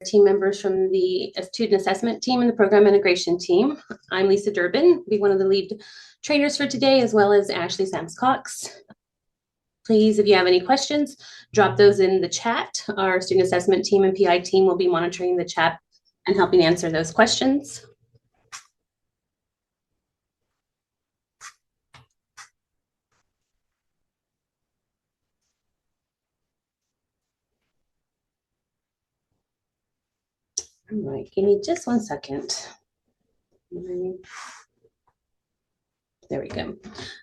team members from the student assessment team and the program integration team. I'm Lisa Durbin, be one of the lead trainers for today, as well as Ashley Sams-Cox. Please, if you have any questions, drop those in the chat. Our student assessment team and PI team will be monitoring the chat and helping answer those questions. All right, give me just 1 second. There we go.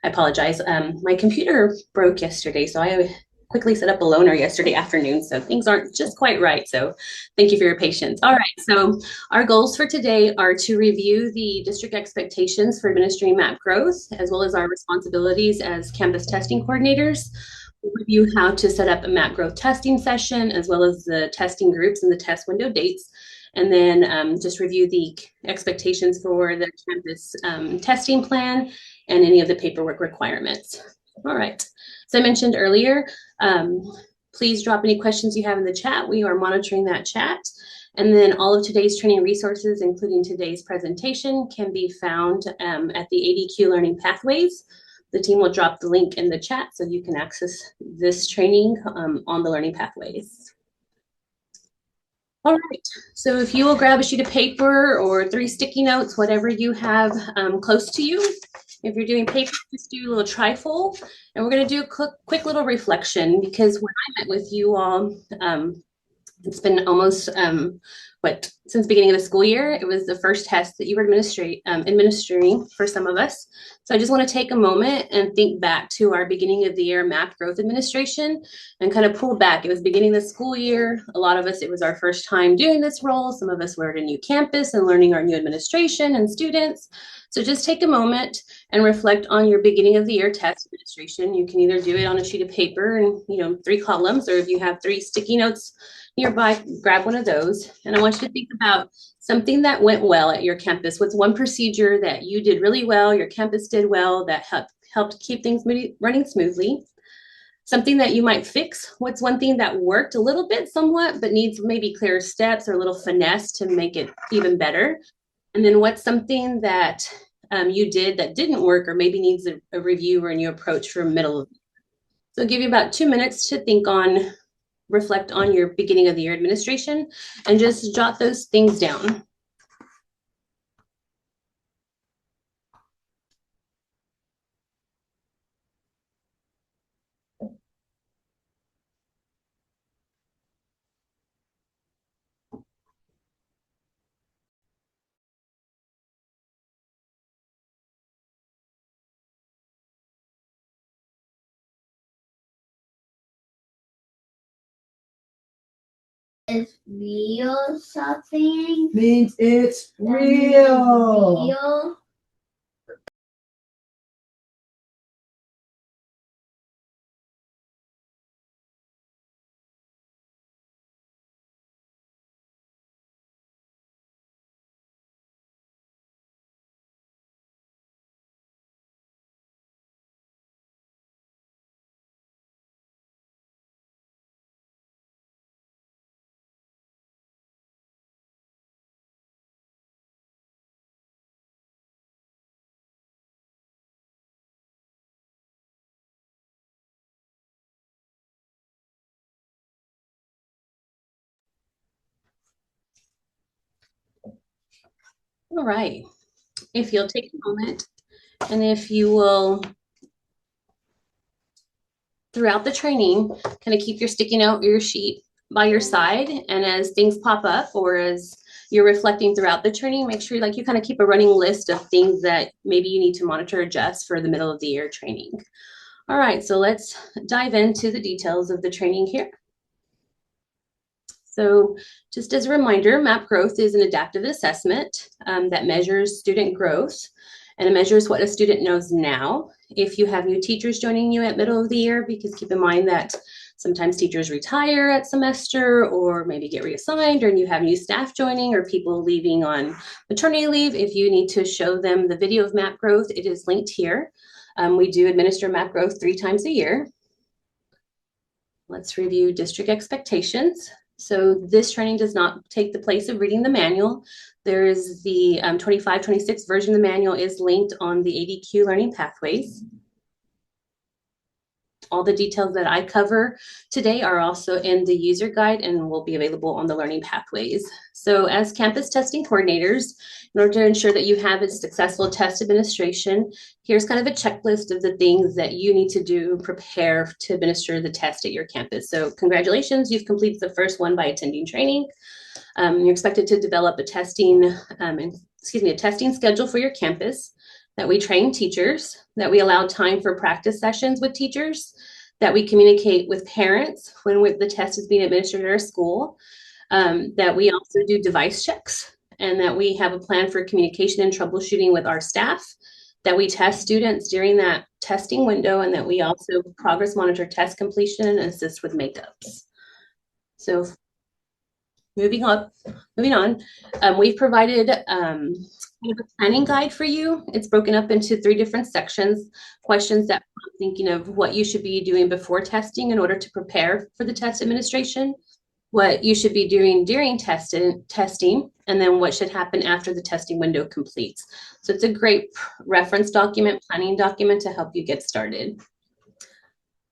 I apologize. My computer broke yesterday, so I quickly set up a loaner yesterday afternoon, so things aren't just quite right. So thank you for your patience. All right, so our goals for today are to review the district expectations for administering MAP growth, as well as our responsibilities as campus testing coordinators. We'll review how to set up a MAP growth testing session, as well as the testing groups and the test window dates. And then just review the expectations for the campus testing plan and any of the paperwork requirements. All right, so I mentioned earlier, please drop any questions you have in the chat. We are monitoring that chat. And then all of today's training resources, including today's presentation, can be found at the ADQ Learning Pathways. The team will drop the link in the chat so you can access this training on the Learning Pathways. All right, so if you will grab a sheet of paper or 3 sticky notes, whatever you have close to you. If you're doing paper, just do a little trifold. And we're going to do a quick little reflection, because when I met with you all, it's been almost, since the beginning of the school year. It was the first test that you were administering for some of us. So I just want to take a moment and think back to our beginning of the year MAP growth administration and kind of pull back. It was beginning of the school year. A lot of us, it was our first time doing this role. Some of us were at a new campus and learning our new administration and students. So just take a moment and reflect on your beginning of the year test administration. You can either do it on a sheet of paper and 3 columns, or if you have 3 sticky notes nearby, grab one of those. And I want you to think about something that went well at your campus. What's one procedure that you did really well, your campus did well, that helped keep things running smoothly? Something that you might fix. What's one thing that worked a little bit somewhat, but needs maybe clearer steps or a little finesse to make it even better? And then what's something that you did that didn't work, or maybe needs a review or a new approach for middle of the year? So I'll give you about 2 minutes to think on, reflect on your beginning of the year administration, and just jot those things down. It's real something means it's real. Real. All right, if you'll take a moment, and if you will, throughout the training, kind of keep your sticky note or your sheet by your side, and as things pop up or as you're reflecting throughout the training, make sure you kind of keep a running list of things that maybe you need to monitor or adjust for the middle of the year training. All right, so let's dive into the details of the training here. So just as a reminder, MAP growth is an adaptive assessment that measures student growth, and it measures what a student knows now. If you have new teachers joining you at middle of the year, because keep in mind that sometimes teachers retire at semester or maybe get reassigned, or you have new staff joining or people leaving on maternity leave. If you need to show them the video of MAP growth, it is linked here. We do administer MAP growth 3 times a year. Let's review district expectations. So this training does not take the place of reading the manual. There is the 25-26 version of the manual is linked on the ADQ Learning Pathways. All the details that I cover today are also in the user guide and will be available on the learning pathways. So as campus testing coordinators, in order to ensure that you have a successful test administration, here's kind of a checklist of the things that you need to do, prepare to administer the test at your campus. So congratulations, you've completed the first one by attending training. You're expected to develop a testing schedule for your campus, that we train teachers, that we allow time for practice sessions with teachers, that we communicate with parents when the test is being administered at our school, that we also do device checks, and that we have a plan for communication and troubleshooting with our staff, that we test students during that testing window, and that we also progress monitor test completion and assist with makeups. So moving on, we've provided kind of a planning guide for you. It's broken up into 3 different sections, questions that I'm thinking of what you should be doing before testing in order to prepare for the test administration, what you should be doing during testing, and then what should happen after the testing window completes. So it's a great reference document, planning document to help you get started.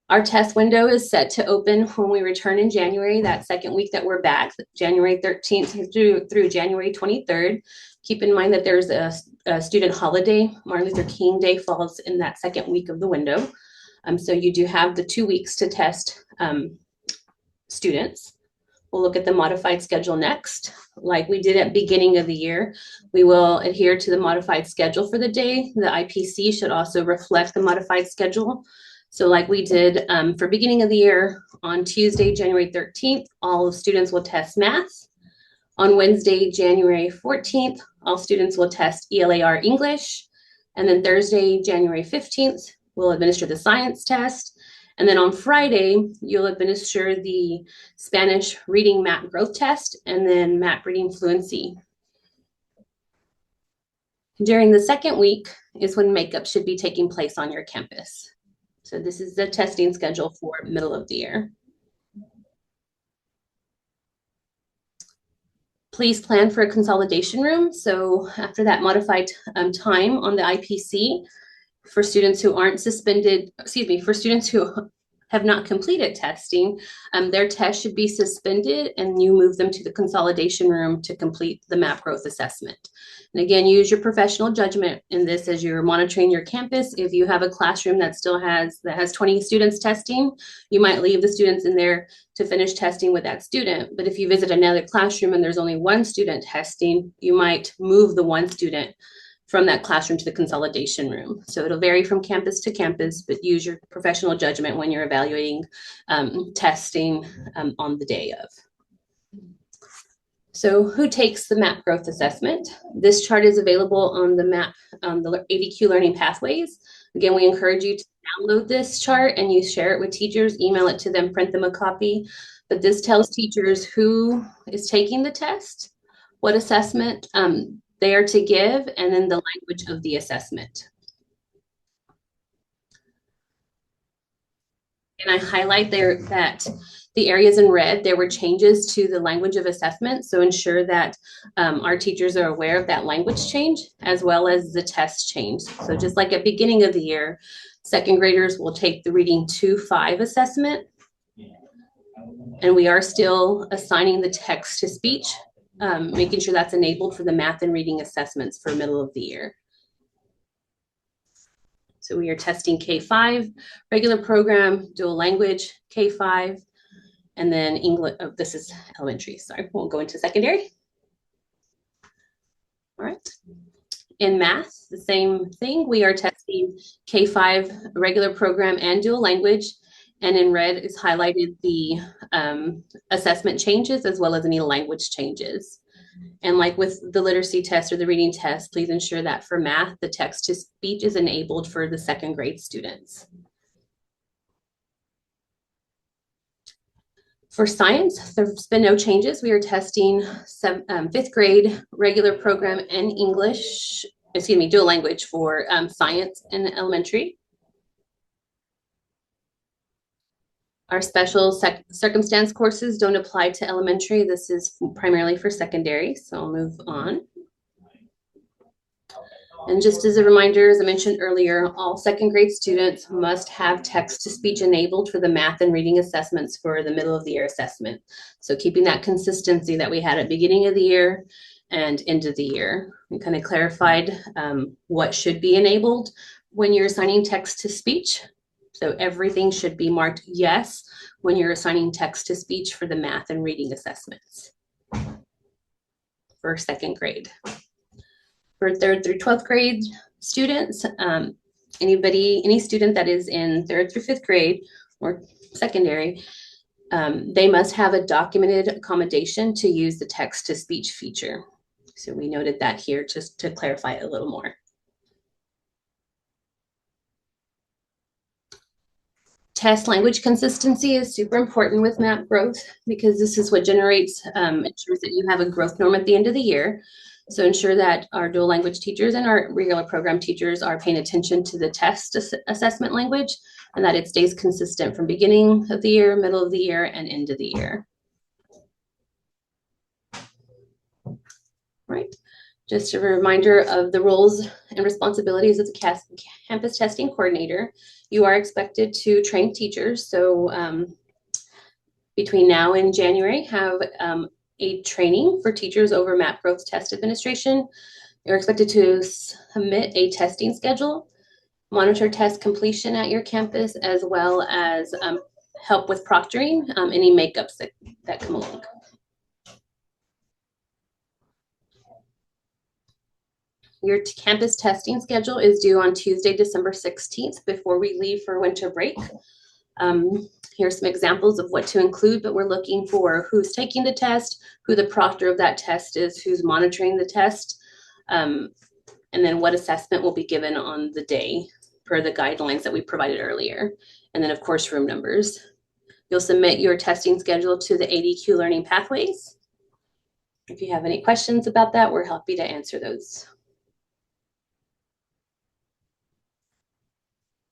Our test window is set to open when we return in January, that second week that we're back, January 13th through January 23rd. Keep in mind that there's a student holiday. Martin Luther King Day falls in that second week of the window. So you do have the 2 weeks to test students. We'll look at the modified schedule next. Like we did at beginning of the year, we will adhere to the modified schedule for the day. The IPC should also reflect the modified schedule. So like we did for beginning of the year, on Tuesday, January 13th, all students will test math. On Wednesday, January 14th, all students will test ELAR English. And then Thursday, January 15th, we'll administer the science test. And then on Friday, you'll administer the Spanish reading MAP growth test and then MAP reading fluency. During the second week is when makeup should be taking place on your campus. So this is the testing schedule for middle of the year. Please plan for a consolidation room. So after that modified time on the IPC, for students who aren't suspended, for students who have not completed testing, their test should be suspended and you move them to the consolidation room to complete the MAP growth assessment. And again, use your professional judgment in this as you're monitoring your campus. If you have a classroom that has 20 students testing, you might leave the students in there to finish testing with that student. But if you visit another classroom and there's only 1 student testing, you might move the 1 student from that classroom to the consolidation room. So it'll vary from campus to campus, but use your professional judgment when you're evaluating testing on the day of. So who takes the MAP growth assessment? This chart is available on the MAP, the ADQ Learning Pathways. Again, we encourage you to download this chart and you share it with teachers, email it to them, print them a copy. But this tells teachers who is taking the test, what assessment they are to give, and then the language of the assessment. And I highlight there that the areas in red, there were changes to the language of assessment. So ensure that our teachers are aware of that language change as well as the test change. So just like at beginning of the year, second graders will take the reading 2-5 assessment. And we are still assigning the text to speech, making sure that's enabled for the math and reading assessments for middle of the year. So we are testing K5, regular program, dual language, K5, and then English. Oh, this is elementary, sorry, we'll go into secondary. All right. In math, the same thing. We are testing K5, regular program, and dual language. And in red is highlighted the assessment changes as well as any language changes. And like with the literacy test or the reading test, please ensure that for math, the text to speech is enabled for the second grade students. For science, there's been no changes. We are testing 5th grade regular program and English, dual language for science in elementary. Our special circumstance courses don't apply to elementary. This is primarily for secondary, so I'll move on. And just as a reminder, as I mentioned earlier, all second grade students must have text-to-speech enabled for the math and reading assessments for the middle of the year assessment. So keeping that consistency that we had at beginning of the year and end of the year. We kind of clarified what should be enabled when you're assigning text-to-speech. So everything should be marked yes when you're assigning text-to-speech for the math and reading assessments for second grade. For 3rd through 12th grade students, any student that is in 3rd through 5th grade or secondary, they must have a documented accommodation to use the text-to-speech feature. So we noted that here just to clarify it a little more. Test language consistency is super important with MAP growth because this is what generates, ensures that you have a growth norm at the end of the year. So ensure that our dual language teachers and our regular program teachers are paying attention to the test assessment language and that it stays consistent from beginning of the year, middle of the year, and end of the year. Right. Just a reminder of the roles and responsibilities of the campus testing coordinator. You are expected to train teachers. So between now and January, have a training for teachers over MAP growth test administration. You're expected to submit a testing schedule, monitor test completion at your campus, as well as help with proctoring any makeups that come along. Your campus testing schedule is due on Tuesday, December 16th before we leave for winter break. Here's some examples of what to include, but we're looking for who's taking the test, who the proctor of that test is, who's monitoring the test, and then what assessment will be given on the day per the guidelines that we provided earlier. And then of course, room numbers. You'll submit your testing schedule to the ADQ Learning Pathways. If you have any questions about that, we're happy to answer those.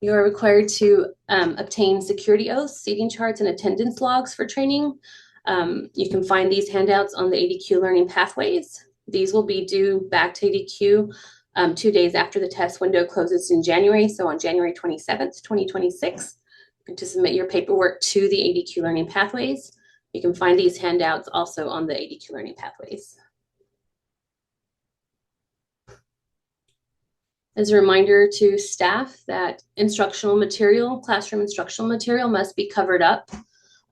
You are required to obtain security oaths, seating charts, and attendance logs for training. You can find these handouts on the ADQ Learning Pathways. These will be due back to ADQ 2 days after the test window closes in January, so on January 27th, 2026. To submit your paperwork to the ADQ Learning Pathways. You can find these handouts also on the ADQ Learning Pathways. As a reminder to staff that instructional material, classroom instructional material must be covered up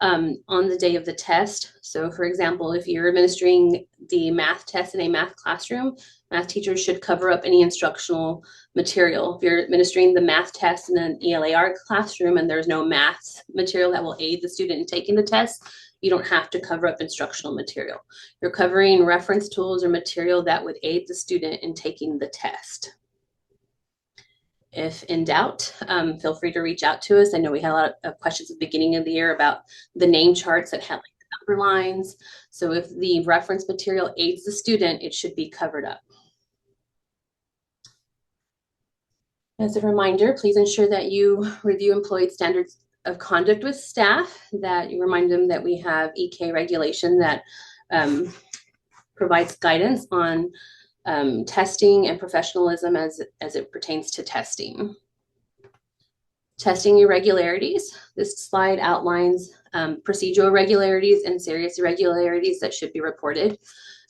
on the day of the test. So for example, if you're administering the math test in a math classroom, math teachers should cover up any instructional material. If you're administering the math test in an ELAR classroom and there's no math material that will aid the student in taking the test, you don't have to cover up instructional material. You're covering reference tools or material that would aid the student in taking the test. If in doubt, feel free to reach out to us. I know we had a lot of questions at the beginning of the year about the name charts that had like the number lines. So if the reference material aids the student, it should be covered up. As a reminder, please ensure that you review employee standards of conduct with staff, that you remind them that we have EK regulation that provides guidance on testing and professionalism as it pertains to testing. Testing irregularities. This slide outlines procedural irregularities and serious irregularities that should be reported.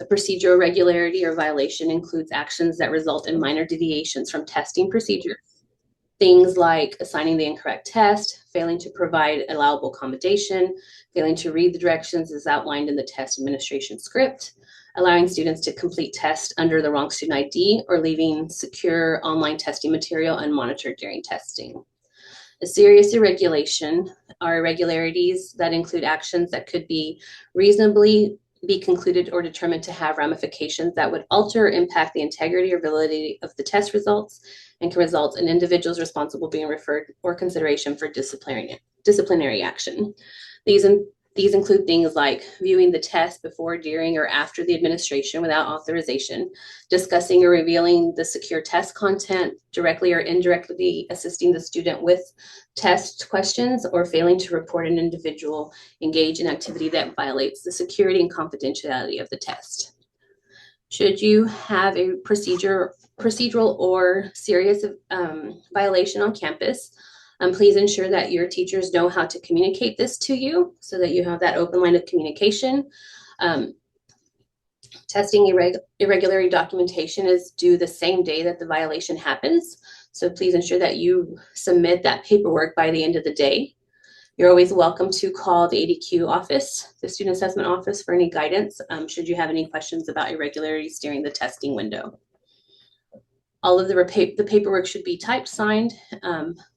A procedural irregularity or violation includes actions that result in minor deviations from testing procedures. Things like assigning the incorrect test, failing to provide allowable accommodation, failing to read the directions as outlined in the test administration script, allowing students to complete tests under the wrong student ID, or leaving secure online testing material unmonitored during testing. A serious irregulation are irregularities that include actions that could be reasonably be concluded or determined to have ramifications that would alter or impact the integrity or validity of the test results and can result in individuals responsible being referred or consideration for disciplinary action. These These include things like viewing the test before, during, or after the administration without authorization, discussing or revealing the secure test content, directly or indirectly assisting the student with test questions, or failing to report an individual engage in activity that violates the security and confidentiality of the test. Should you have a procedural or serious violation on campus, please ensure that your teachers know how to communicate this to you so that you have that open line of communication. Testing irregularity documentation is due the same day that the violation happens. So please ensure that you submit that paperwork by the end of the day. You're always welcome to call the ADQ office, the Student Assessment Office, for any guidance should you have any questions about irregularities during the testing window. All of the paperwork should be typed, signed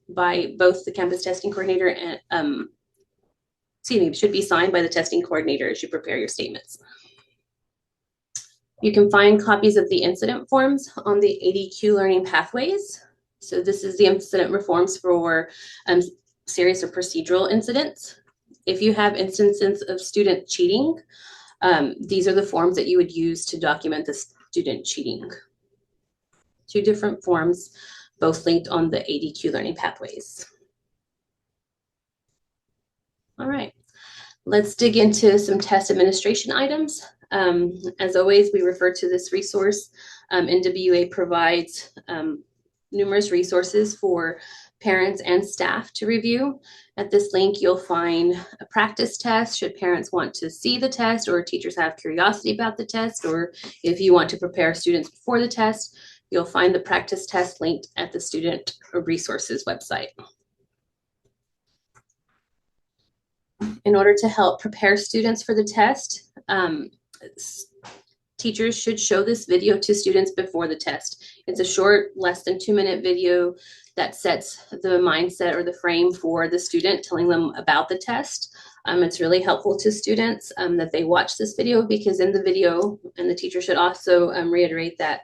by both the campus testing coordinator and, should be signed by the testing coordinator as you prepare your statements. You can find copies of the incident forms on the ADQ Learning Pathways. So this is the incident reforms for serious or procedural incidents. If you have instances of student cheating, these are the forms that you would use to document the student cheating. 2 different forms, both linked on the ADQ Learning Pathways. All right, let's dig into some test administration items. As always, we refer to this resource. NWA provides numerous resources for parents and staff to review. At this link, you'll find a practice test should parents want to see the test or teachers have curiosity about the test, or if you want to prepare students before the test, you'll find the practice test linked at the Student Resources website. In order to help prepare students for the test, teachers should show this video to students before the test. It's a short, less than 2-minute video that sets the mindset or the frame for the student, telling them about the test. It's really helpful to students that they watch this video, because in the video, and the teacher should also reiterate that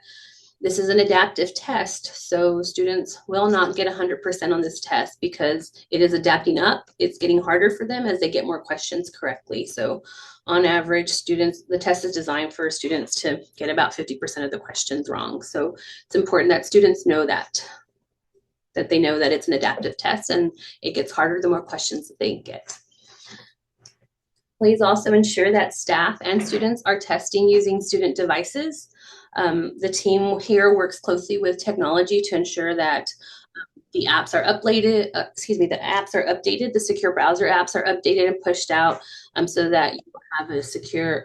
this is an adaptive test, so students will not get 100% on this test because it is adapting up. It's getting harder for them as they get more questions correctly. So on average, the test is designed for students to get about 50% of the questions wrong. So it's important that students know that they know that it's an adaptive test and it gets harder the more questions that they get. Please also ensure that staff and students are testing using student devices. The team here works closely with technology to ensure that the apps are updated, the secure browser apps are updated and pushed out so that you have a secure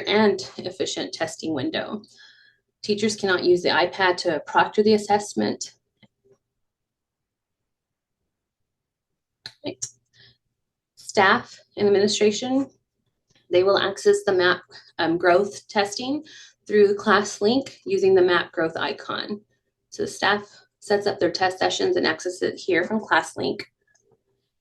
and efficient testing window. Teachers cannot use the iPad to proctor the assessment. Right. Staff and administration, they will access the MAP growth testing through the class link using the MAP growth icon. So staff sets up their test sessions and accesses it here from class link.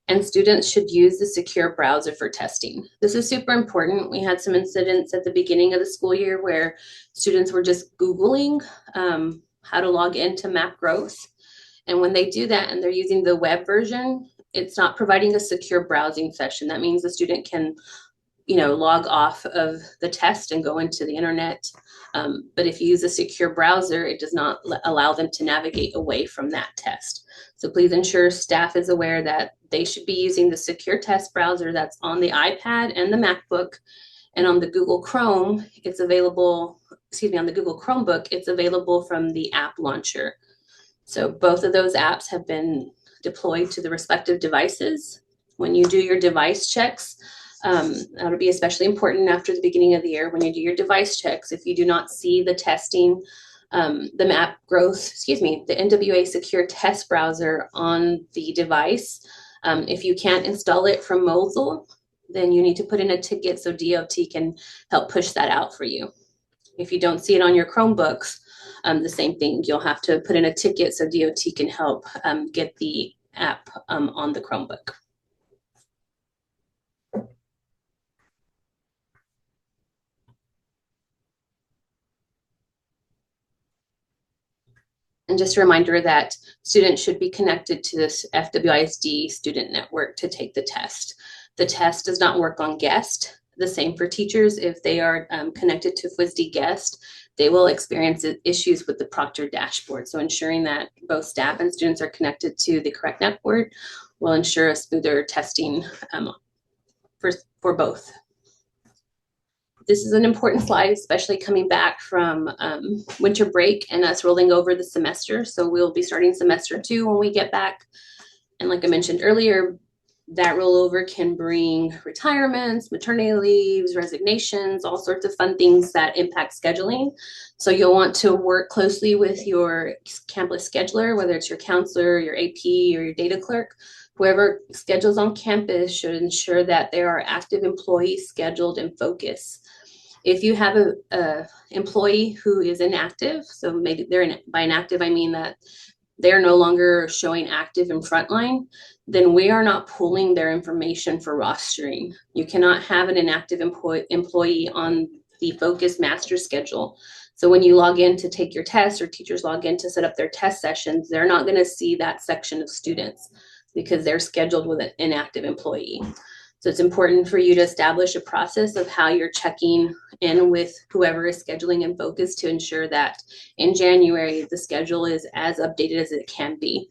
And students should use the secure browser for testing. This is super important. We had some incidents at the beginning of the school year where students were just Googling how to log into MAP growth. And when they do that and they're using the web version, it's not providing a secure browsing session. That means the student can, log off of the test and go into the internet. But if you use a secure browser, it does not allow them to navigate away from that test. So please ensure staff is aware that they should be using the secure test browser that's on the iPad and the MacBook. And on the Google Chrome, it's available, on the Google Chromebook, it's available from the app launcher. So both of those apps have been deployed to the respective devices. When you do your device checks, that'll be especially important after the beginning of the year. When you do your device checks, if you do not see the testing, the MAP growth, the NWA secure test browser on the device, if you can't install it from Mobile, then you need to put in a ticket so DOT can help push that out for you. If you don't see it on your Chromebooks, the same thing, you'll have to put in a ticket so DOT can help get the app on the Chromebook. And just a reminder that students should be connected to this FWISD student network to take the test. The test does not work on guest. The same for teachers. If they are connected to FWSD guest, they will experience issues with the proctor dashboard. So ensuring that both staff and students are connected to the correct network will ensure a smoother testing for both. This is an important slide, especially coming back from winter break and us rolling over the semester. So we'll be starting semester 2 when we get back. And like I mentioned earlier, that rollover can bring retirements, maternity leaves, resignations, all sorts of fun things that impact scheduling. So you'll want to work closely with your campus scheduler, whether it's your counselor, your AP, or your data clerk. Whoever schedules on campus should ensure that there are active employees scheduled and focused. If you have a employee who is inactive, so maybe by inactive, I mean that they're no longer showing active in frontline, then we are not pulling their information for rostering. You cannot have an inactive employee on the focus master schedule. So when you log in to take your test or teachers log in to set up their test sessions, they're not going to see that section of students because they're scheduled with an inactive employee. So it's important for you to establish a process of how you're checking in with whoever is scheduling in focus to ensure that in January, the schedule is as updated as it can be.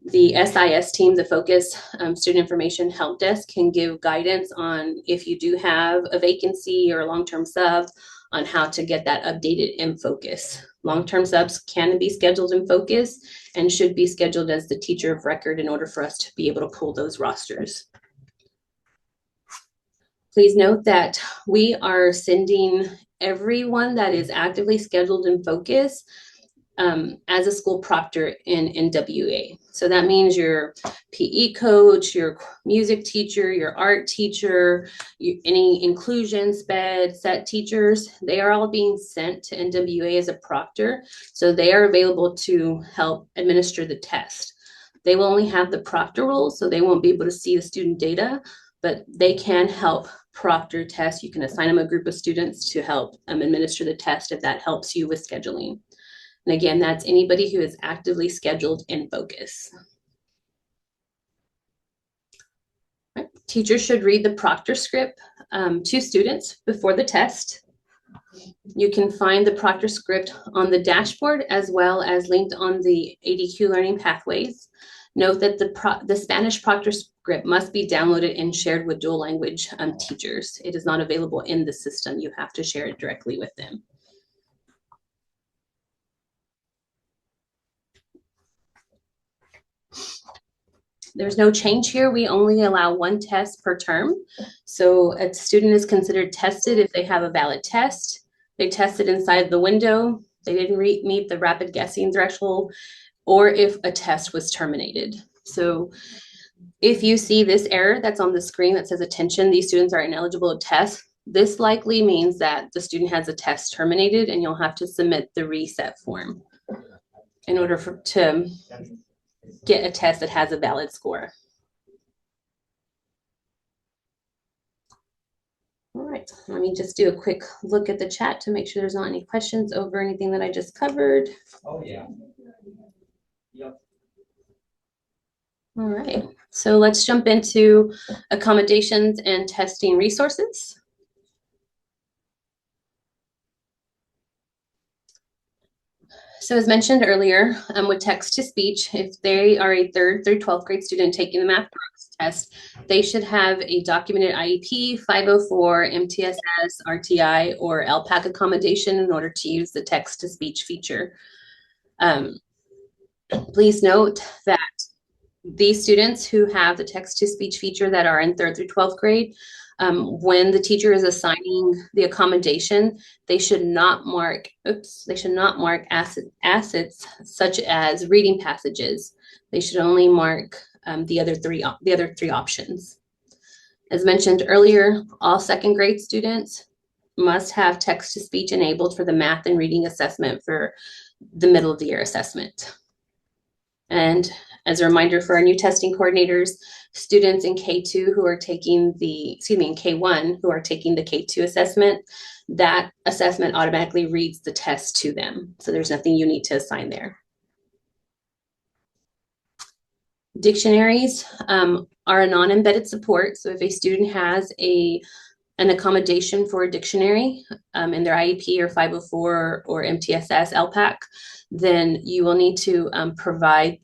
The SIS team, the Focus Student Information Help Desk, can give guidance on if you do have a vacancy or a long-term sub on how to get that updated in focus. Long-term subs can be scheduled in focus and should be scheduled as the teacher of record in order for us to be able to pull those rosters. Please note that we are sending everyone that is actively scheduled in focus as a school proctor in NWA. So that means your PE coach, your music teacher, your art teacher, any inclusion, SPED, SET teachers, they are all being sent to NWA as a proctor. So they are available to help administer the test. They will only have the proctor role, so they won't be able to see the student data, but they can help proctor test. You can assign them a group of students to help administer the test if that helps you with scheduling. And again, that's anybody who is actively scheduled in focus. Right. Teachers should read the proctor script to students before the test. You can find the proctor script on the dashboard as well as linked on the ADQ Learning Pathways. Note that the Spanish proctor script must be downloaded and shared with dual language teachers. It is not available in the system. You have to share it directly with them. There's no change here. We only allow one test per term. So a student is considered tested if they have a valid test. They tested inside the window. They didn't meet the rapid guessing threshold, or if a test was terminated. So if you see this error that's on the screen that says attention, these students are ineligible to test, this likely means that the student has a test terminated and you'll have to submit the reset form in order to get a test that has a valid score. All right, let me just do a quick look at the chat to make sure there's not any questions over anything that I just covered. Oh, yeah. Yep. All right, so let's jump into accommodations and testing resources. So as mentioned earlier, with text-to-speech, if they are a 3rd through 12th grade student taking the MAP test, they should have a documented IEP, 504, MTSS, RTI, or LPAC accommodation in order to use the text-to-speech feature. Please note that these students who have the text-to-speech feature that are in 3rd through 12th grade, when the teacher is assigning the accommodation, they should not mark assets such as reading passages. They should only mark the other three options. As mentioned earlier, all 2nd grade students must have text-to-speech enabled for the math and reading assessment for the middle of the year assessment. And as a reminder for our new testing coordinators, students in K2 who are taking in K1 who are taking the K2 assessment, that assessment automatically reads the test to them. So there's nothing you need to assign there. Dictionaries are a non-embedded support. So if a student has an accommodation for a dictionary in their IEP or 504 or MTSS LPAC, then you will need to provide,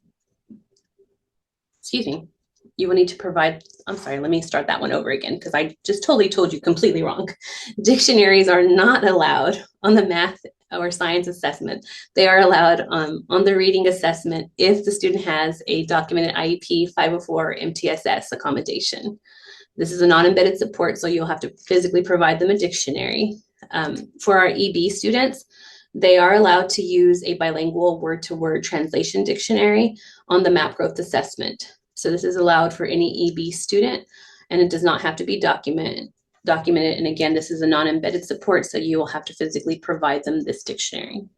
I'm sorry, let me start that one over again because I just totally told you completely wrong. Dictionaries are not allowed on the math or science assessment. They are allowed on the reading assessment if the student has a documented IEP 504 MTSS accommodation. This is a non-embedded support, so you'll have to physically provide them a dictionary. For our EB students, they are allowed to use a bilingual word-to-word translation dictionary on the MAP growth assessment. So this is allowed for any EB student, and it does not have to be documented. And again, this is a non-embedded support, so you will have to physically provide them this dictionary.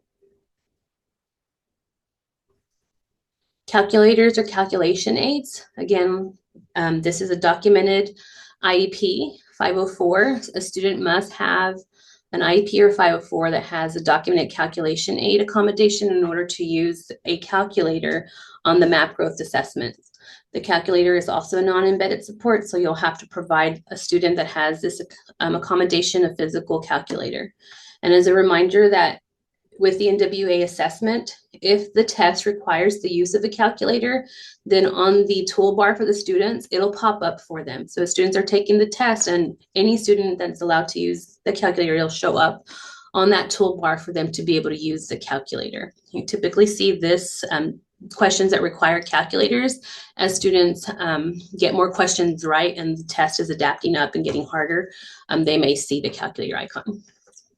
Calculators or calculation aids. Again, this is a documented IEP 504. A student must have an IEP or 504 that has a documented calculation aid accommodation in order to use a calculator on the MAP growth assessment. The calculator is also a non-embedded support, so you'll have to provide a student that has this accommodation a physical calculator. And as a reminder that with the NWA assessment, if the test requires the use of a calculator, then on the toolbar for the students, it'll pop up for them. So if students are taking the test and any student that's allowed to use the calculator, it'll show up on that toolbar for them to be able to use the calculator. You typically see this questions that require calculators as students get more questions right and the test is adapting up and getting harder, they may see the calculator icon.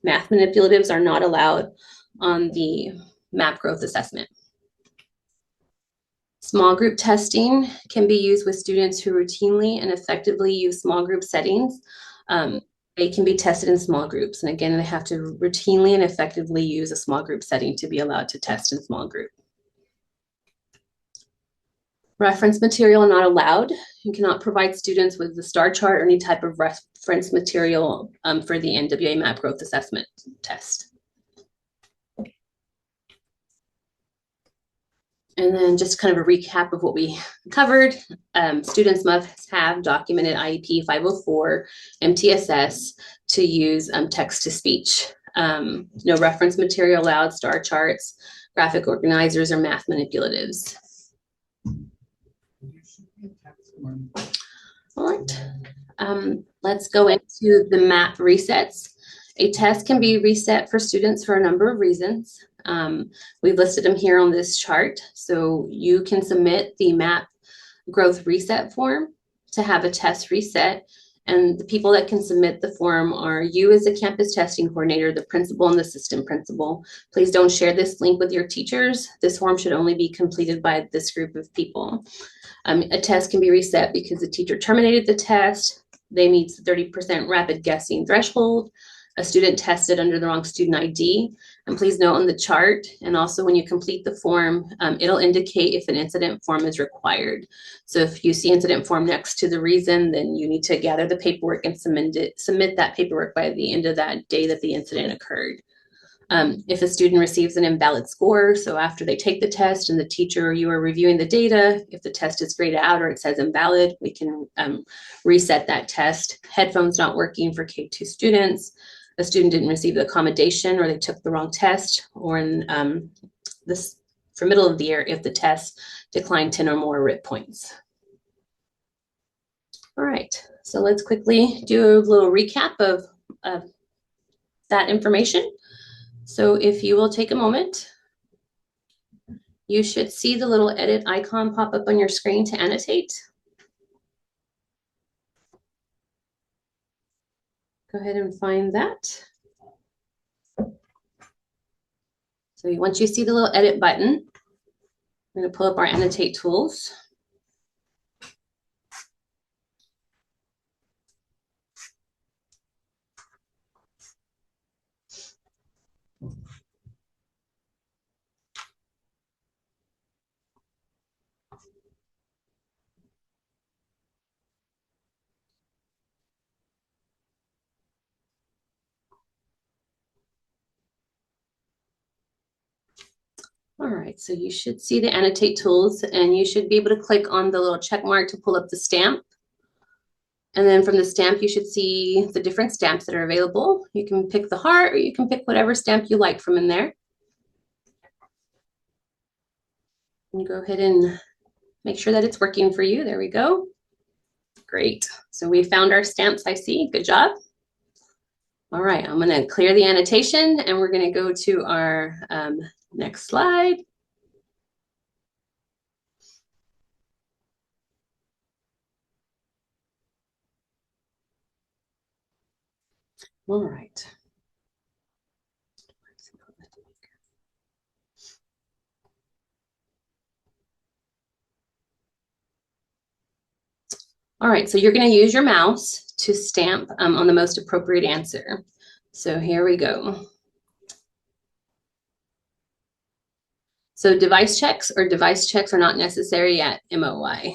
Math manipulatives are not allowed on the MAP growth assessment. Small group testing can be used with students who routinely and effectively use small group settings. They can be tested in small groups. And again, they have to routinely and effectively use a small group setting to be allowed to test in small group. Reference material not allowed. You cannot provide students with the star chart or any type of reference material for the NWA MAP growth assessment test. And then just kind of a recap of what we covered. Students must have documented IEP 504 MTSS to use text-to-speech. No reference material allowed, star charts, graphic organizers, or math manipulatives. All right, let's go into the MAP resets. A test can be reset for students for a number of reasons. We've listed them here on this chart. So you can submit the MAP growth reset form to have a test reset. And the people that can submit the form are you as a campus testing coordinator, the principal, and the assistant principal. Please don't share this link with your teachers. This form should only be completed by this group of people. A test can be reset because the teacher terminated the test. They meet the 30% rapid guessing threshold. A student tested under the wrong student ID. And please note on the chart, and also when you complete the form, it'll indicate if an incident form is required. So if you see incident form next to the reason, then you need to gather the paperwork and submit that paperwork by the end of that day that the incident occurred. If a student receives an invalid score, so after they take the test and the teacher or you are reviewing the data, if the test is graded out or it says invalid, we can reset that test. Headphones not working for K2 students. A student didn't receive the accommodation or they took the wrong test, or in this for middle of the year, if the test declined 10 or more RIT points. All right, so let's quickly do a little recap of that information. So if you will take a moment, you should see the little edit icon pop up on your screen to annotate. Go ahead and find that. So once you see the little edit button, I'm going to pull up our annotate tools. All right, so you should see the annotate tools and you should be able to click on the little check mark to pull up the stamp. And then from the stamp, you should see the different stamps that are available. You can pick the heart or you can pick whatever stamp you like from in there. And go ahead and make sure that it's working for you. There we go. Great. So we found our stamps, I see. Good job. All right, I'm gonna clear the annotation and we're gonna go to our next slide. All right. All right, so you're going to use your mouse to stamp on the most appropriate answer. So here we go. So device checks are not necessary at MOI.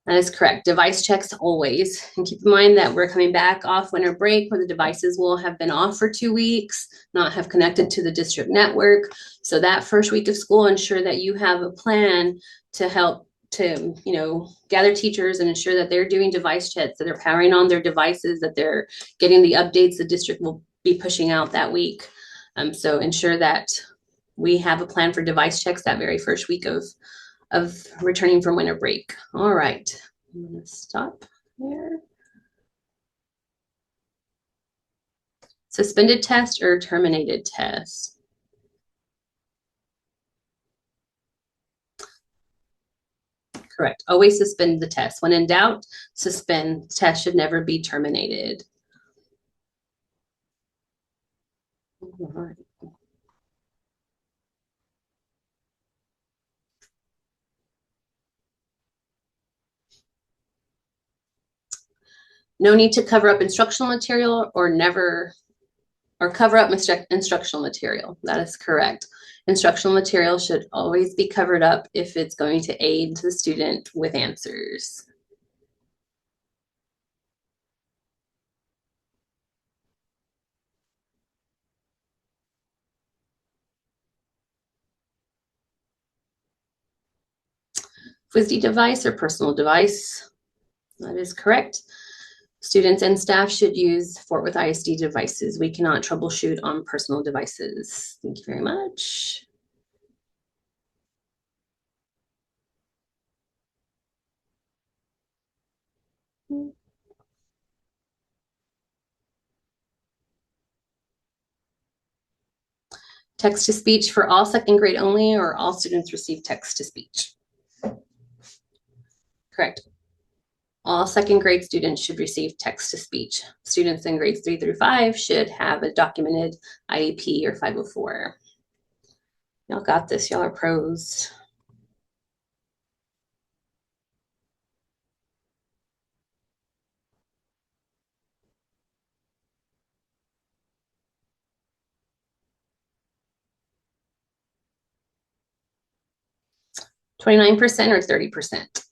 That is correct. Device checks always. And keep in mind that we're coming back off winter break where the devices will have been off for 2 weeks, not have connected to the district network. So that first week of school, ensure that you have a plan to help to, gather teachers and ensure that they're doing device checks, that they're powering on their devices, that they're getting the updates the district will be pushing out that week. So ensure that we have a plan for device checks that very first week of returning from winter break. All right, I'm gonna stop here. Suspended test or terminated test? Correct, always suspend the test. When in doubt, suspend. Test should never be terminated. All right. No need to cover up instructional material or cover up instructional material. That is correct. Instructional material should always be covered up if it's going to aid the student with answers. FWSD device or personal device. That is correct. Students and staff should use Fort Worth ISD devices. We cannot troubleshoot on personal devices. Thank you very much. Text to speech for all second grade only, or all students receive text to speech? Correct. All second grade students should receive text to speech. Students in grades 3 through 5 should have a documented IEP or 504. Y'all got this, y'all are pros. %29% or 30%?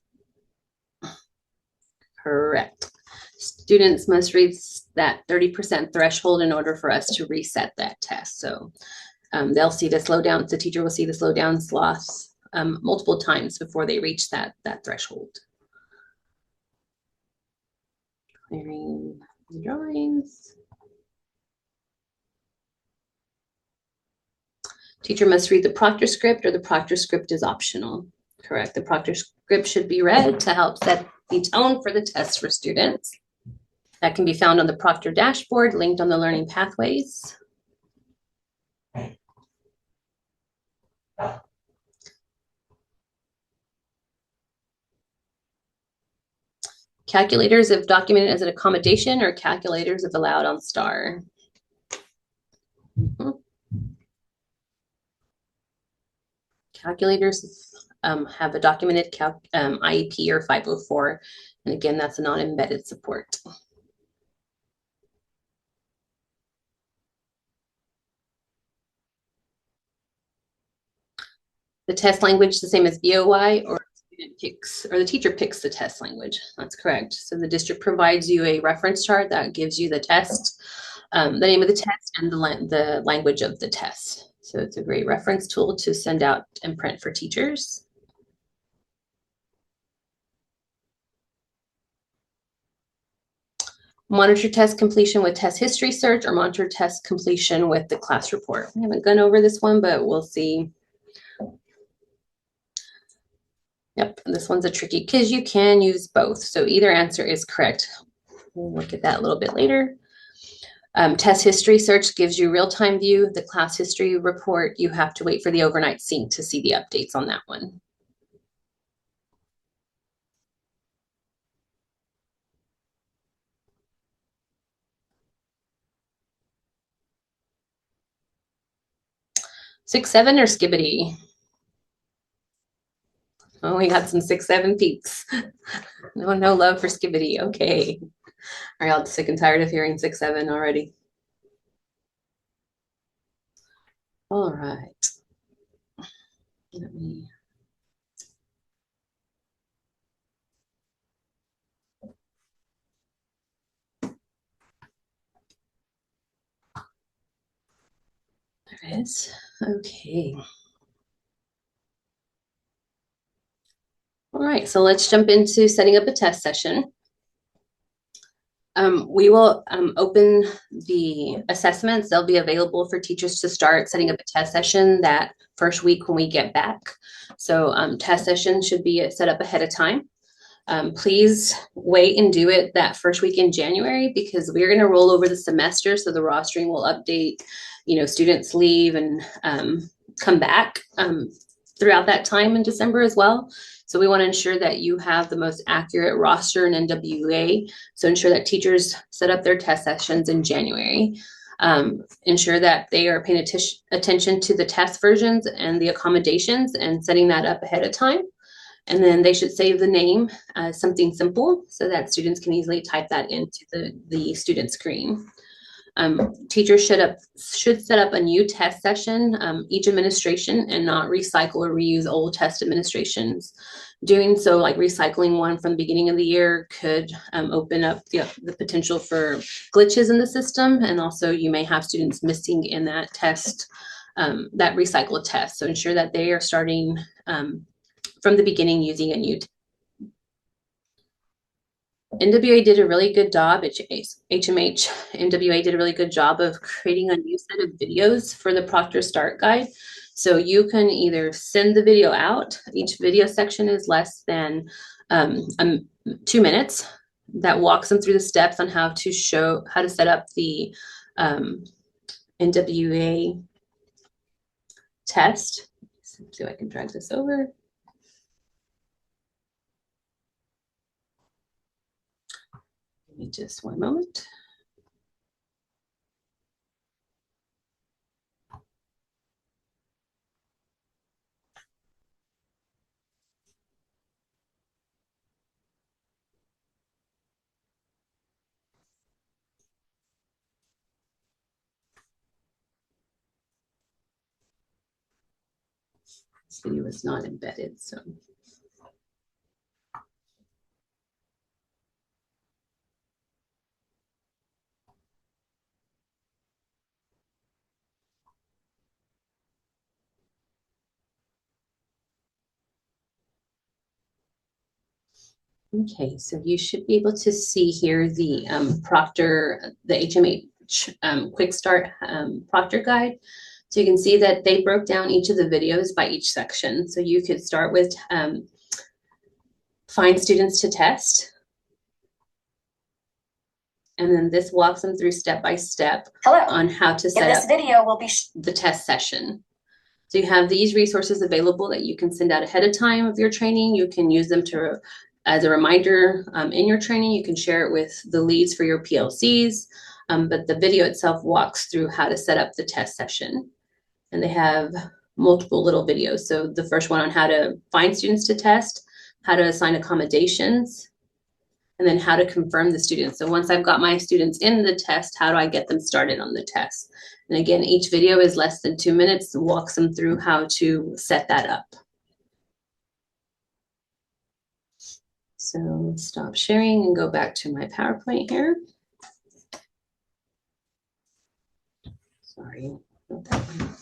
Correct. Students must reach that 30% threshold in order for us to reset that test. So they'll see the slowdown, the teacher will see the slowdown sloths multiple times before they reach that threshold. Clearing the drawings. Teacher must read the proctor script, or the proctor script is optional. Correct. The proctor script should be read to help set the tone for the test for students. That can be found on the proctor dashboard linked on the learning pathways. Calculators if documented as an accommodation, or calculators if allowed on STAR. Calculators have a documented IEP or 504, and again, that's a non-embedded support. The test language is the same as BOY, or the teacher picks the test language. That's correct. So the district provides you a reference chart that gives you the test, the name of the test, and the language of the test. So it's a great reference tool to send out and print for teachers. Monitor test completion with test history search or monitor test completion with the class report. We haven't gone over this one, but we'll see. Yep, this one's a tricky because you can use both. So either answer is correct. We'll look at that a little bit later. Test history search gives you real-time view. The class history report, you have to wait for the overnight sync to see the updates on that one. Six, seven, or Skibbity? Oh, we got some 6-7 peaks. No love for Skibbity. Okay. Are y'all sick and tired of hearing 6-7 already? All right. Let me. There it is. Okay. All right, so let's jump into setting up a test session. We will open the assessments. They'll be available for teachers to start setting up a test session that first week when we get back. So test session should be set up ahead of time. Please wait and do it that first week in January because we're going to roll over the semester. So the rostering will update, students leave and come back throughout that time in December as well. So we want to ensure that you have the most accurate roster in NWA. So ensure that teachers set up their test sessions in January. Ensure that they are paying attention to the test versions and the accommodations and setting that up ahead of time. And then they should save the name as something simple so that students can easily type that into the student screen. Teachers should set up a new test session each administration and not recycle or reuse old test administrations. Doing so, like recycling one from the beginning of the year, could open up the potential for glitches in the system. And also you may have students missing in that test, that recycled test. So ensure that they are starting from the beginning using a new NWA did a really good job. HMH NWA did a really good job of creating a new set of videos for the Proctor Start Guide. So you can either send the video out. Each video section is less than 2 minutes. That walks them through the steps on how to set up the NWA test. Let's see if I can drag this over. Give me just one moment. This video is not embedded, so. Okay, so you should be able to see here the Proctor, the HMH Quick Start Proctor Guide. So you can see that they broke down each of the videos by each section. So you could start with find students to test. And then this walks them through step by step on how to set up video will be the test session. So you have these resources available that you can send out ahead of time of your training. You can use them as a reminder in your training. You can share it with the leads for your PLCs, but the video itself walks through how to set up the test session. And they have multiple little videos. So the first one on how to find students to test, how to assign accommodations, and then how to confirm the students. So once I've got my students in the test, how do I get them started on the test? And again, each video is less than 2 minutes, walks them through how to set that up. So stop sharing and go back to my PowerPoint here. Sorry, not that one.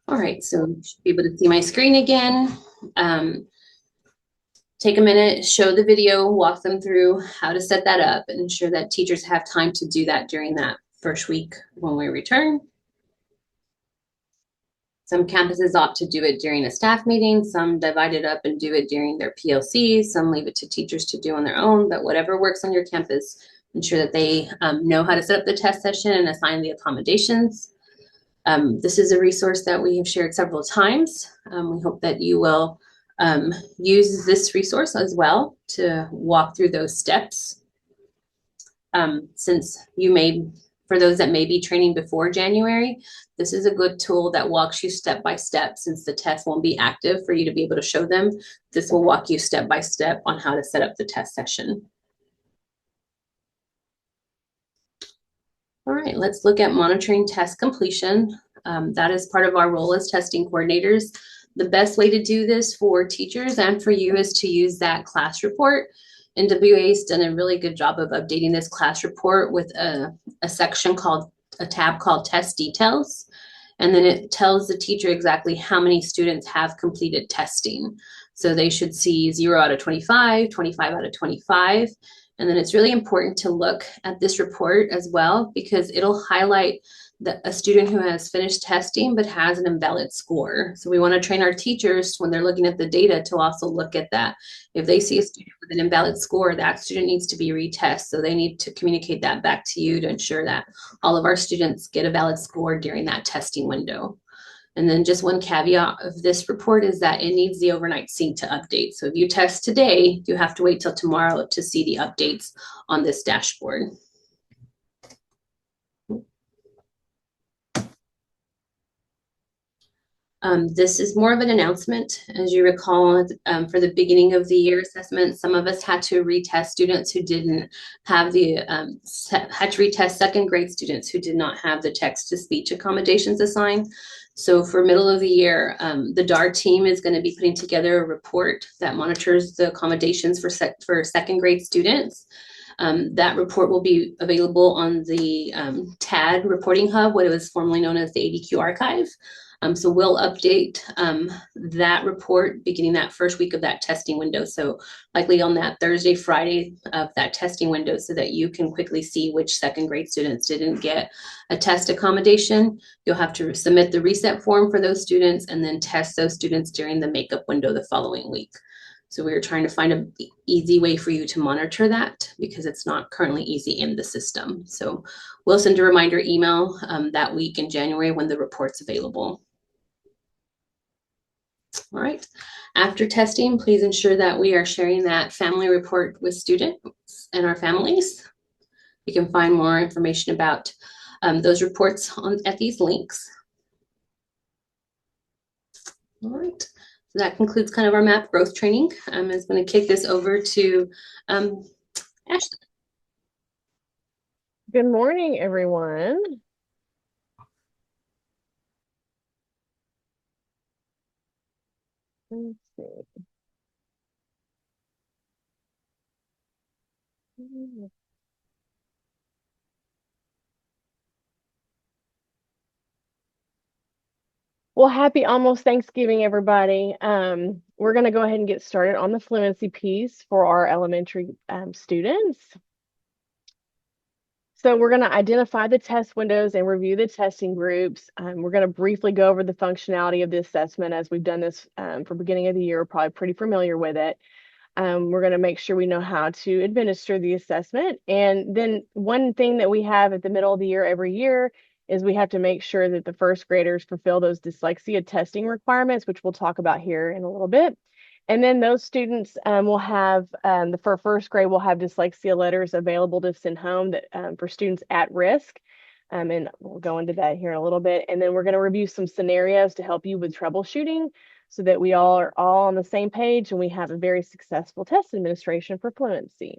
All right, so you should be able to see my screen again. Take a minute, show the video, walk them through how to set that up, and ensure that teachers have time to do that during that first week when we return. Some campuses opt to do it during a staff meeting, some divide it up and do it during their PLCs, some leave it to teachers to do on their own, but whatever works on your campus, ensure that they know how to set up the test session and assign the accommodations. This is a resource that we have shared several times. We hope that you will use this resource as well to walk through those steps. Since you may, for those that may be training before January, this is a good tool that walks you step by step. Since the test won't be active for you to be able to show them, this will walk you step by step on how to set up the test session. All right, let's look at monitoring test completion. That is part of our role as testing coordinators. The best way to do this for teachers and for you is to use that class report. NWA has done a really good job of updating this class report with a section called, a tab called Test Details. And then it tells the teacher exactly how many students have completed testing. So they should see 0 out of 25, 25 out of 25. And then it's really important to look at this report as well, because it'll highlight a student who has finished testing but has an invalid score. So we want to train our teachers when they're looking at the data to also look at that. If they see a student with an invalid score, that student needs to be retest. So they need to communicate that back to you to ensure that all of our students get a valid score during that testing window. And then just one caveat of this report is that it needs the overnight sync to update. So if you test today, you have to wait till tomorrow to see the updates on this dashboard. This is more of an announcement. As you recall, for the beginning of the year assessment, some of us had to retest students who didn't have the, had to retest second grade students who did not have the text-to-speech accommodations assigned. So for middle of the year, the DAR team is going to be putting together a report that monitors the accommodations for second grade students. That report will be available on the TAD reporting hub, what it was formerly known as the ADQ archive. So we'll update that report beginning that first week of that testing window. So likely on that Thursday, Friday of that testing window, so that you can quickly see which second grade students didn't get a test accommodation. You'll have to submit the reset form for those students and then test those students during the makeup window the following week. So we were trying to find an easy way for you to monitor that because it's not currently easy in the system. So we'll send a reminder email that week in January when the report's available. All right. After testing, please ensure that we are sharing that family report with students and our families. You can find more information about those reports at these links. All right. So that concludes kind of our MAP growth training. I'm just going to kick this over to Ashley. Good morning, everyone. Let's see. Well, happy almost Thanksgiving, everybody. We're going to go ahead and get started on the fluency piece for our elementary students. So we're going to identify the test windows and review the testing groups. We're going to briefly go over the functionality of the assessment as we've done this for beginning of the year. We're probably pretty familiar with it. We're going to make sure we know how to administer the assessment. And then one thing that we have at the middle of the year every year is we have to make sure that the first graders fulfill those dyslexia testing requirements, which we'll talk about here in a little bit. And then those students will have, for first grade, will have dyslexia letters available to send home that, for students at risk. And we'll go into that here in a little bit. And then we're going to review some scenarios to help you with troubleshooting so that we all are on the same page and we have a very successful test administration for fluency.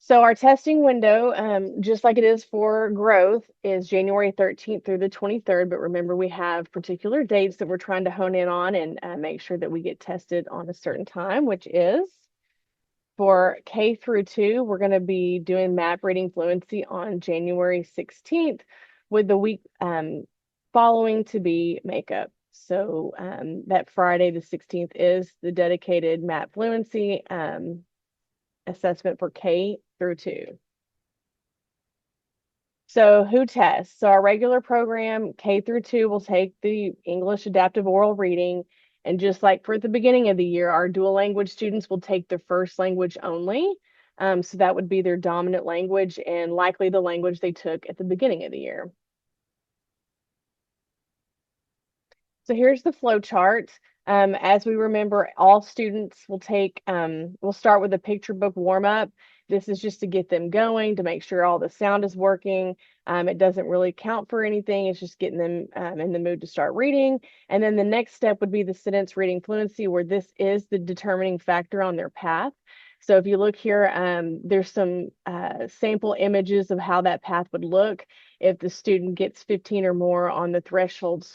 So our testing window, just like it is for growth, is January 13th through the 23rd. But remember, we have particular dates that we're trying to hone in on and make sure that we get tested on a certain time, which is for K through 2, we're going to be doing MAP reading fluency on January 16th with the week following to be makeup. So that Friday, the 16th, is the dedicated MAP Fluency assessment for K through 2. So who tests? So our regular program, K through 2, will take the English adaptive oral reading. And just like for the beginning of the year, our dual language students will take their first language only. So that would be their dominant language and likely the language they took at the beginning of the year. So here's the flow chart. As we remember, all students will take, we'll start with a picture book warm up. This is just to get them going, to make sure all the sound is working. It doesn't really count for anything. It's just getting them in the mood to start reading. And then the next step would be the sentence reading fluency, where this is the determining factor on their path. So if you look here, there's some sample images of how that path would look if the student gets 15 or more on the threshold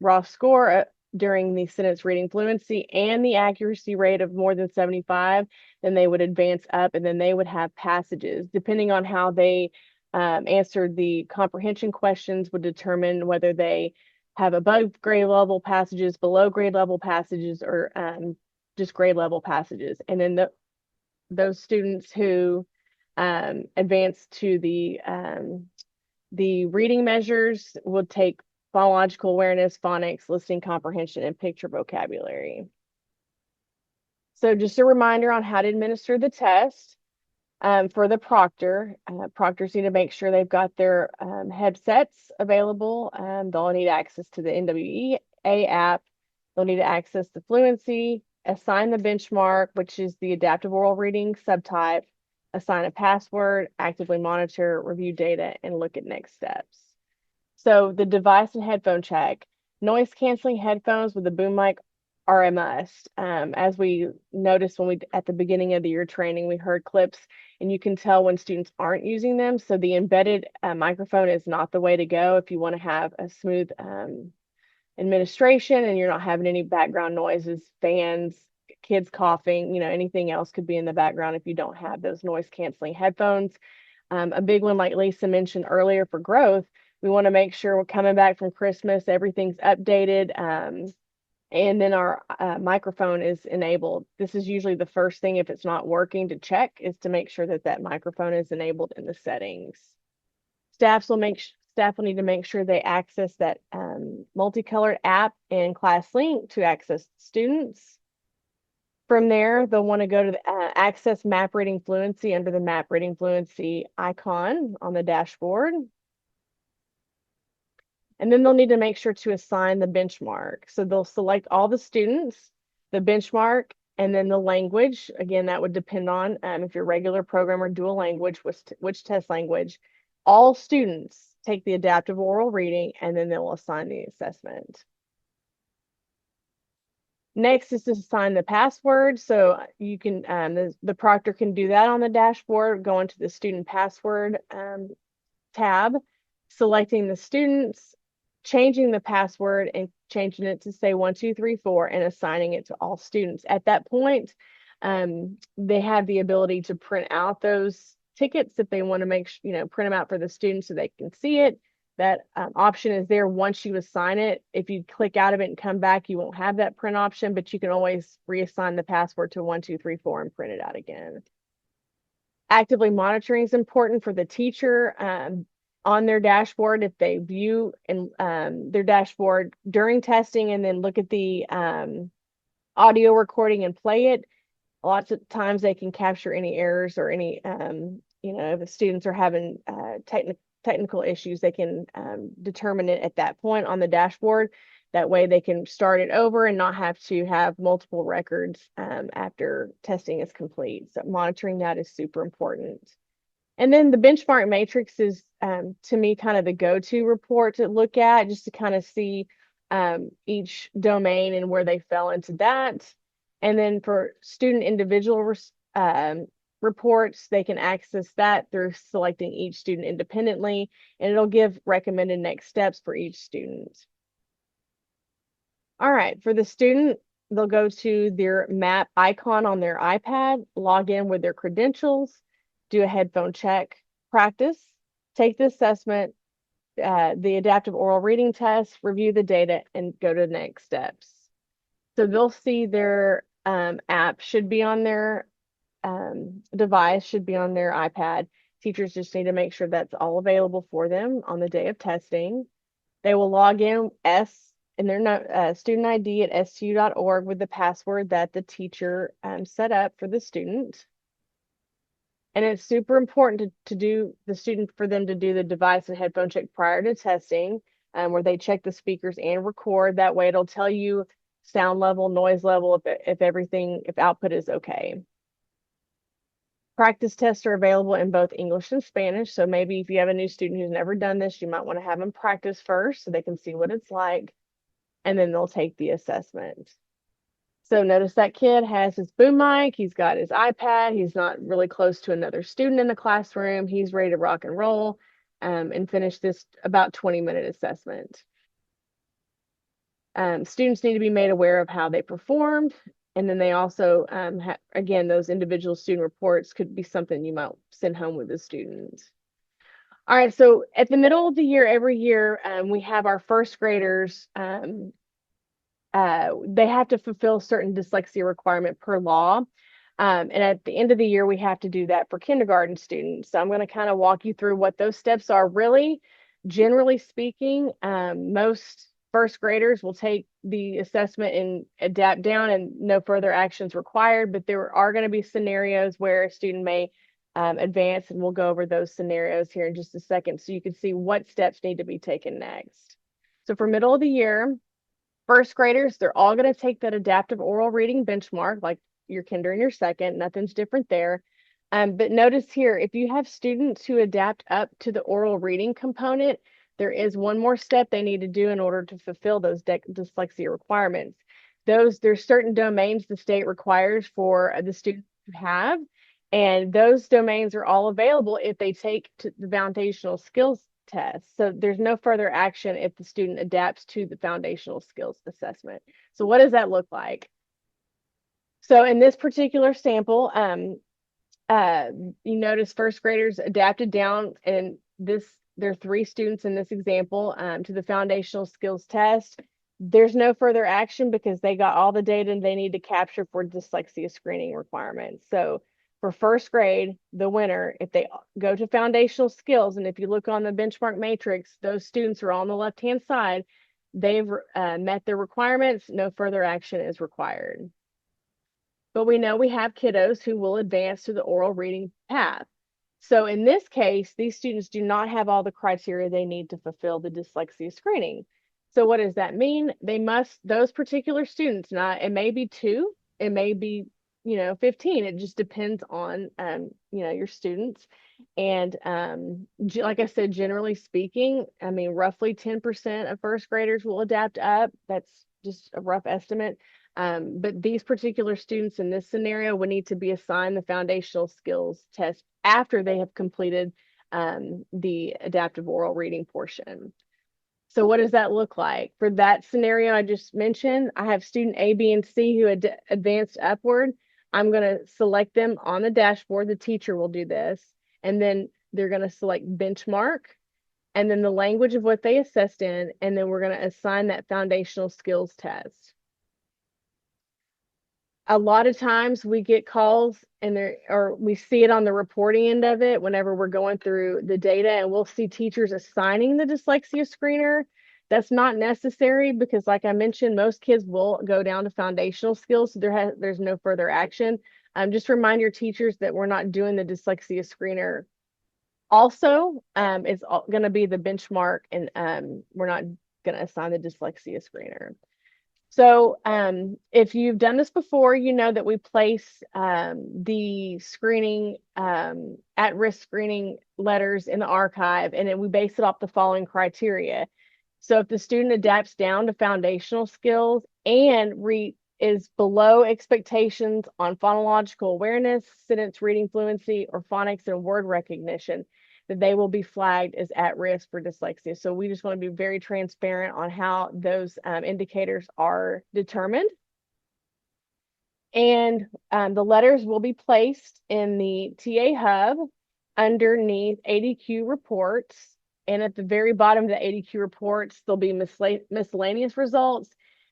raw score during the sentence reading fluency and the accuracy rate of more than 75, then they would advance up, and then they would have passages. Depending on how they answered the comprehension questions would determine whether they have above grade level passages, below grade level passages, or just grade level passages. And then those students who advance to the reading measures would take phonological awareness, phonics, listening comprehension, and picture vocabulary. So just a reminder on how to administer the test. For the proctor, proctors need to make sure they've got their headsets available. They'll need access to the NWEA app. They'll need to access the fluency, assign the benchmark, which is the adaptive oral reading subtype, assign a password, actively monitor, review data, and look at next steps. So the device and headphone check. Noise canceling headphones with a boom mic are a must. As we noticed when we at the beginning of the year training, we heard clips, and you can tell when students aren't using them. So the embedded microphone is not the way to go if you want to have a smooth administration and you're not having any background noises, fans, kids coughing, anything else could be in the background if you don't have those noise canceling headphones. A big one, like Lisa mentioned earlier, for growth, we want to make sure we're coming back from Christmas, everything's updated, and then our microphone is enabled. This is usually the first thing, if it's not working, to check, is to make sure that microphone is enabled in the settings. Staff will need to make sure they access that multicolored app in ClassLink to access students. From there, they'll want to go to the access map reading fluency under the map reading fluency icon on the dashboard. And then they'll need to make sure to assign the benchmark. So they'll select all the students, the benchmark, and then the language. Again, that would depend on if you're regular program or dual language, which test language. All students take the adaptive oral reading, and then they'll assign the assessment. Next is to assign the password. So you can, the proctor can do that on the dashboard, go into the student password tab, selecting the students, changing the password and changing it to say 1234 and assigning it to all students. At that point, they have the ability to print out those tickets if they want to print them out for the students so they can see it. That option is there once you assign it. If you click out of it and come back, you won't have that print option, but you can always reassign the password to 1234 and print it out again. Actively monitoring is important for the teacher on their dashboard. If they view their dashboard during testing and then look at the audio recording and play it, lots of times they can capture any errors or any, if the students are having technical issues, they can determine it at that point on the dashboard. That way they can start it over and not have to have multiple records after testing is complete. So monitoring that is super important. And then the benchmark matrix is, to me, kind of the go-to report to look at, just to kind of see each domain and where they fell into that. And then for student individual reports, they can access that through selecting each student independently, and it'll give recommended next steps for each student. All right, for the student, they'll go to their map icon on their iPad, log in with their credentials, do a headphone check, practice, take the assessment, the adaptive oral reading test, review the data, and go to the next steps. So they'll see their app should be on their device, should be on their iPad. Teachers just need to make sure that's all available for them on the day of testing. They will log in in their student ID at stu.org with the password that the teacher set up for the student. And it's super important to do for them to do the device and headphone check prior to testing, where they check the speakers and record. That way it'll tell you sound level, noise level, if output is okay. Practice tests are available in both English and Spanish. So maybe if you have a new student who's never done this, you might want to have them practice first so they can see what it's like, and then they'll take the assessment. So notice that kid has his boom mic, he's got his iPad, he's not really close to another student in the classroom, he's ready to rock and roll and finish this about 20-minute assessment. Students need to be made aware of how they performed, and then they also, again, those individual student reports could be something you might send home with the student. All right, so at the middle of the year, every year, we have our first graders, they have to fulfill certain dyslexia requirement per law. And at the end of the year, we have to do that for kindergarten students. So I'm going to kind of walk you through what those steps are. Really, generally speaking, most first graders will take the assessment and adapt down and no further actions required, but there are going to be scenarios where a student may advance, and we'll go over those scenarios here in just a second so you can see what steps need to be taken next. So for middle of the year, first graders, they're all going to take that adaptive oral reading benchmark, like your kinder and your second. Nothing's different there. But notice here, if you have students who adapt up to the oral reading component, there is one more step they need to do in order to fulfill those dyslexia requirements. There's certain domains the state requires for the students to have, and those domains are all available if they take the foundational skills test. So there's no further action if the student adapts to the foundational skills assessment. So what does that look like? So in this particular sample, you notice first graders adapted down, and there are 3 students in this example to the foundational skills test. There's no further action because they got all the data they need to capture for dyslexia screening requirements. So for first grade, the winner, if they go to foundational skills, and if you look on the benchmark matrix, those students are all on the left-hand side, they've met their requirements, no further action is required. But we know we have kiddos who will advance to the oral reading path. So in this case, these students do not have all the criteria they need to fulfill the dyslexia screening. So what does that mean? Those particular students, it may be 2, it may be 15. It just depends on your students. And like I said, generally speaking, I mean, roughly 10% of first graders will adapt up. That's just a rough estimate. But these particular students in this scenario would need to be assigned the foundational skills test after they have completed the adaptive oral reading portion. So what does that look like? For that scenario I just mentioned, I have student A, B, and C who advanced upward. I'm going to select them on the dashboard. The teacher will do this. And then they're going to select benchmark, and then the language of what they assessed in, and then we're going to assign that foundational skills test. A lot of times we get calls or we see it on the reporting end of it whenever we're going through the data, and we'll see teachers assigning the dyslexia screener. That's not necessary because, like I mentioned, most kids will go down to foundational skills, so there's no further action. Just remind your teachers that we're not doing the dyslexia screener. Also, it's going to be the benchmark, and we're not going to assign the dyslexia screener. So if you've done this before, you know that we place the screening, at-risk screening letters in the archive, and then we base it off the following criteria. So if the student adapts down to foundational skills and is below expectations on phonological awareness, sentence reading fluency, or phonics and word recognition, that they will be flagged as at risk for dyslexia. So we just want to be very transparent on how those indicators are determined. And the letters will be placed in the TA hub underneath ADQ reports. And at the very bottom of the ADQ reports, there'll be miscellaneous results.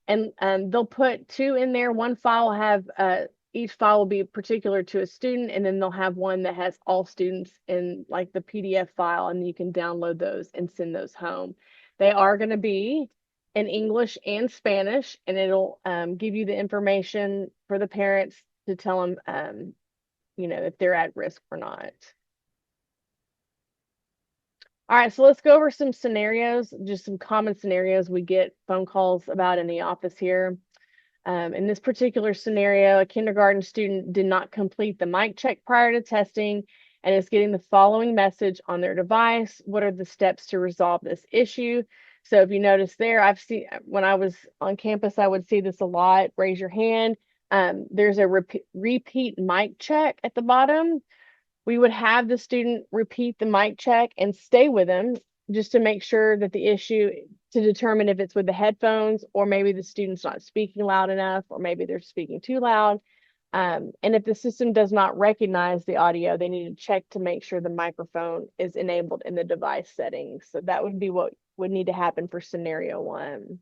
And they'll put 2 in there. One file will have, each file will be particular to a student, and then they'll have one that has all students in like the PDF file, and you can download those and send those home. They are going to be in English and Spanish, and it'll give you the information for the parents to tell them, if they're at risk or not. All right, so let's go over some scenarios, just some common scenarios we get phone calls about in the office here. In this particular scenario, a kindergarten student did not complete the mic check prior to testing and is getting the following message on their device. What are the steps to resolve this issue? So if you notice there, I've seen, when I was on campus, I would see this a lot. Raise your hand. There's a repeat mic check at the bottom. We would have the student repeat the mic check and stay with them just to make sure that the issue, to determine if it's with the headphones, or maybe the student's not speaking loud enough, or maybe they're speaking too loud. And if the system does not recognize the audio, they need to check to make sure the microphone is enabled in the device settings. So that would be what would need to happen for scenario 1.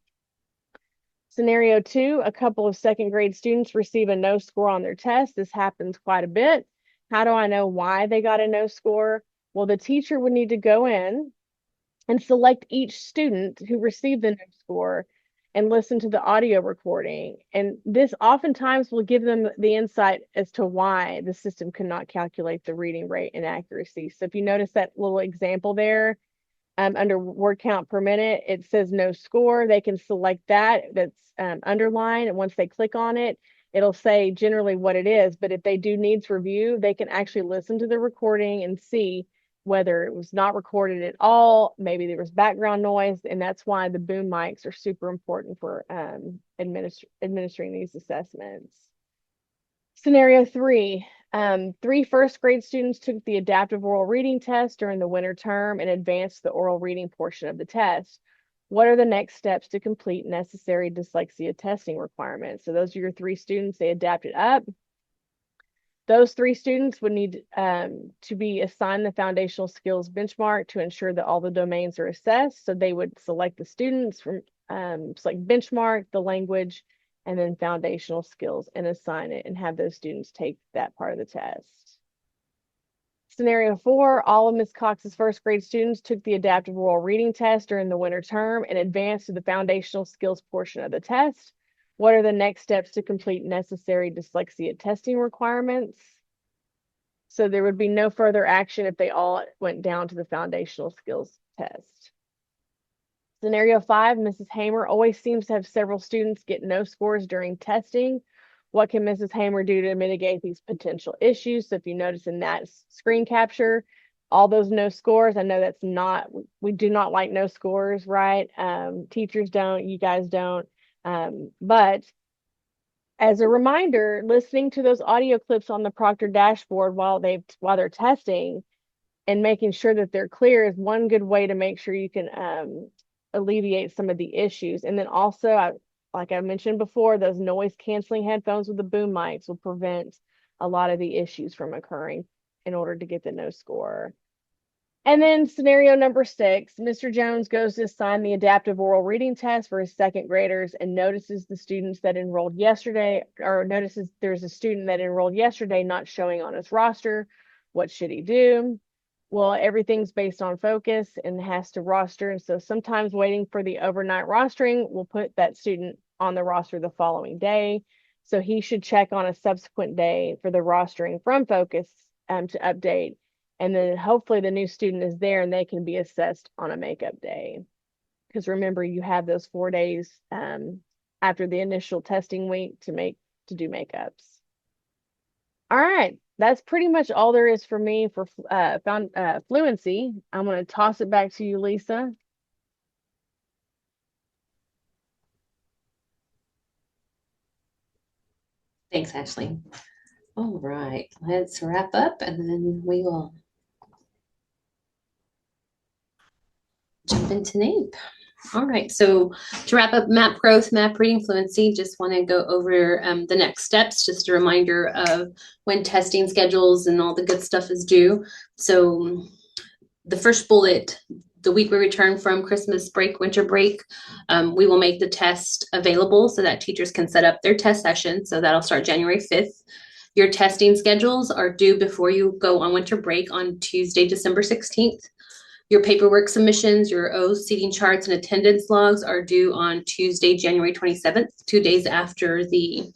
Scenario 2, a couple of second grade students receive a no score on their test. This happens quite a bit. How do I know why they got a no score? Well, the teacher would need to go in and select each student who received the no score and listen to the audio recording. And this oftentimes will give them the insight as to why the system could not calculate the reading rate and accuracy. So if you notice that little example there, under word count per minute, it says no score. They can select that, that's underlined, and once they click on it, it'll say generally what it is. But if they do needs review, they can actually listen to the recording and see whether it was not recorded at all, maybe there was background noise, and that's why the boom mics are super important for administering these assessments. Scenario 3, 3 first grade students took the adaptive oral reading test during the winter term and advanced the oral reading portion of the test. What are the next steps to complete necessary dyslexia testing requirements? So those are your 3 students, they adapted up. Those 3 students would need to be assigned the foundational skills benchmark to ensure that all the domains are assessed. So they would select the students from select benchmark, the language, and then foundational skills, and assign it and have those students take that part of the test. Scenario 4, all of Ms. Cox's first grade students took the adaptive oral reading test during the winter term and advanced to the foundational skills portion of the test. What are the next steps to complete necessary dyslexia testing requirements? So there would be no further action if they all went down to the foundational skills test. Scenario 5, Mrs. Hamer always seems to have several students get no scores during testing. What can Mrs. Hamer do to mitigate these potential issues? So if you notice in that screen capture, all those no scores, I know that's not, we do not like no scores, right? Teachers don't, you guys don't. But as a reminder, listening to those audio clips on the Proctor dashboard while they're testing and making sure that they're clear is one good way to make sure you can alleviate some of the issues. And then also, like I mentioned before, those noise canceling headphones with the boom mics will prevent a lot of the issues from occurring in order to get the no score. And then scenario number 6, Mr. Jones goes to assign the adaptive oral reading test for his second graders and notices the students that enrolled yesterday, or notices there's a student that enrolled yesterday not showing on his roster. What should he do? Well, everything's based on focus and has to roster. And so sometimes waiting for the overnight rostering will put that student on the roster the following day. So he should check on a subsequent day for the rostering from focus to update. And then hopefully the new student is there and they can be assessed on a makeup day. Because remember, you have those 4 days after the initial testing week to do makeups. All right, that's pretty much all there is for me for fluency. I'm going to toss it back to you, Lisa. Thanks, Ashley. All right, let's wrap up and then we will jump into NAEP. All right, so to wrap up MAP growth, MAP reading fluency, just want to go over the next steps, just a reminder of when testing schedules and all the good stuff is due. So the first bullet, the week we return from Christmas break, winter break, we will make the test available so that teachers can set up their test session. So that'll start January 5th. Your testing schedules are due before you go on winter break on Tuesday, December 16th. Your paperwork submissions, your O seating charts and attendance logs are due on Tuesday, January 27th, 2 days after the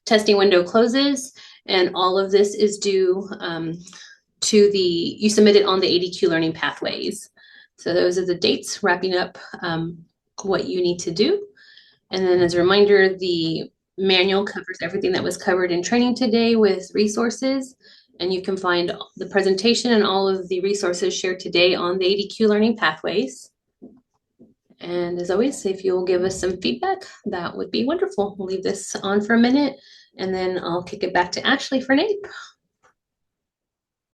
testing window closes. And all of this is due you submit it on the ADQ learning pathways. So those are the dates wrapping up what you need to do. And then as a reminder, the manual covers everything that was covered in training today with resources. And you can find the presentation and all of the resources shared today on the ADQ learning pathways. And as always, if you'll give us some feedback, that would be wonderful. We'll leave this on for a minute and then I'll kick it back to Ashley for NAEP.